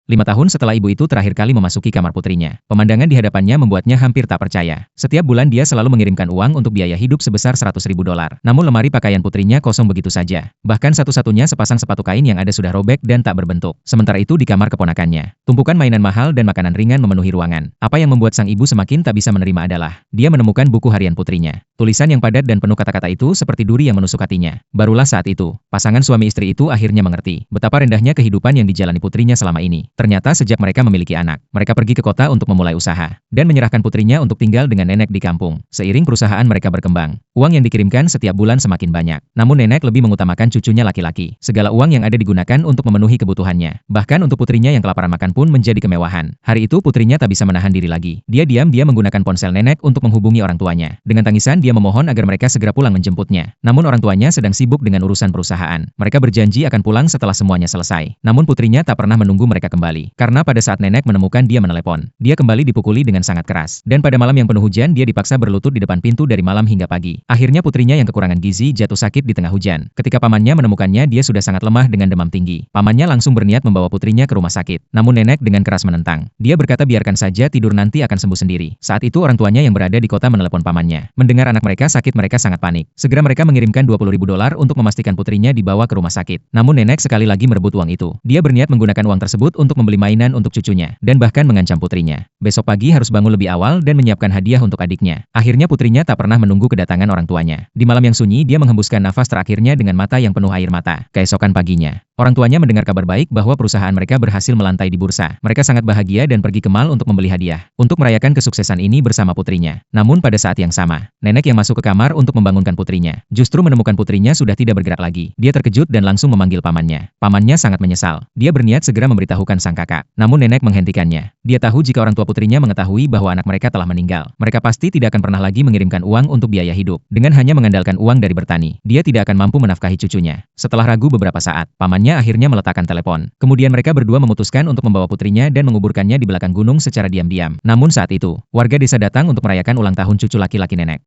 5 tahun setelah ibu itu terakhir kali memasuki kamar putrinya, pemandangan di hadapannya membuatnya hampir tak percaya. Setiap bulan dia selalu mengirimkan uang untuk biaya hidup sebesar $100.000. Namun lemari pakaian putrinya kosong begitu saja. Bahkan satu-satunya sepasang sepatu kain yang ada sudah robek dan tak berbentuk. Sementara itu di kamar keponakannya, tumpukan mainan mahal dan makanan ringan memenuhi ruangan. Apa yang membuat sang ibu semakin tak bisa menerima adalah, dia menemukan buku harian putrinya. Tulisan yang padat dan penuh kata-kata itu seperti duri yang menusuk hatinya. Barulah saat itu, pasangan suami istri itu akhirnya mengerti betapa rendahnya kehidupan yang dijalani putrinya selama ini. Ternyata sejak mereka memiliki anak, mereka pergi ke kota untuk memulai usaha, dan menyerahkan putrinya untuk tinggal dengan nenek di kampung. Seiring perusahaan mereka berkembang, uang yang dikirimkan setiap bulan semakin banyak. Namun nenek lebih mengutamakan cucunya laki-laki. Segala uang yang ada digunakan untuk memenuhi kebutuhannya. Bahkan untuk putrinya yang kelaparan makan pun menjadi kemewahan. Hari itu putrinya tak bisa menahan diri lagi. Dia diam-diam menggunakan ponsel nenek untuk menghubungi orang tuanya. Dengan tangisan dia memohon agar mereka segera pulang menjemputnya. Namun orang tuanya sedang sibuk dengan urusan perusahaan. Mereka berjanji akan pulang setelah semuanya selesai. Namun putrinya tak pernah menunggu mereka kembali. Karena pada saat nenek menemukan dia menelepon, dia kembali dipukuli dengan sangat keras. Dan pada malam yang penuh hujan dia dipaksa berlutut di depan pintu dari malam hingga pagi. Akhirnya putrinya yang kekurangan gizi jatuh sakit di tengah hujan. Ketika pamannya menemukannya dia sudah sangat lemah dengan demam tinggi. Pamannya langsung berniat membawa putrinya ke rumah sakit. Namun nenek dengan keras menentang. Dia berkata biarkan saja tidur nanti akan sembuh sendiri. Saat itu orang tuanya yang berada di kota menelepon pamannya. Mendengar anak mereka sakit mereka sangat panik. Segera mereka mengirimkan $20.000 untuk memastikan putrinya dibawa ke rumah sakit. Namun nenek sekali lagi merebut uang itu. Dia berniat menggunakan uang tersebut untuk membeli mainan untuk cucunya, dan bahkan mengancam putrinya. Besok pagi harus bangun lebih awal dan menyiapkan hadiah untuk adiknya. Akhirnya putrinya tak pernah menunggu kedatangan orang tuanya. Di malam yang sunyi dia menghembuskan nafas terakhirnya dengan mata yang penuh air mata. Keesokan paginya, orang tuanya mendengar kabar baik bahwa perusahaan mereka berhasil melantai di bursa. Mereka sangat bahagia dan pergi ke mall untuk membeli hadiah, untuk merayakan kesuksesan ini bersama putrinya. Namun pada saat yang sama, nenek yang masuk ke kamar untuk membangunkan putrinya, justru menemukan putrinya sudah tidak bergerak lagi. Dia terkejut dan langsung memanggil pamannya. Pamannya sangat menyesal. Dia berniat segera memberitahukan sang kakak. Namun nenek menghentikannya. Dia tahu jika orang tua putrinya mengetahui bahwa anak mereka telah meninggal, mereka pasti tidak akan pernah lagi mengirimkan uang untuk biaya hidup. Dengan hanya mengandalkan uang dari bertani, dia tidak akan mampu menafkahi cucunya. Setelah ragu beberapa saat, pamannya akhirnya meletakkan telepon. Kemudian mereka berdua memutuskan untuk membawa putrinya dan menguburkannya di belakang gunung secara diam-diam. Namun saat itu, warga desa datang untuk merayakan ulang tahun cucu laki-laki nenek.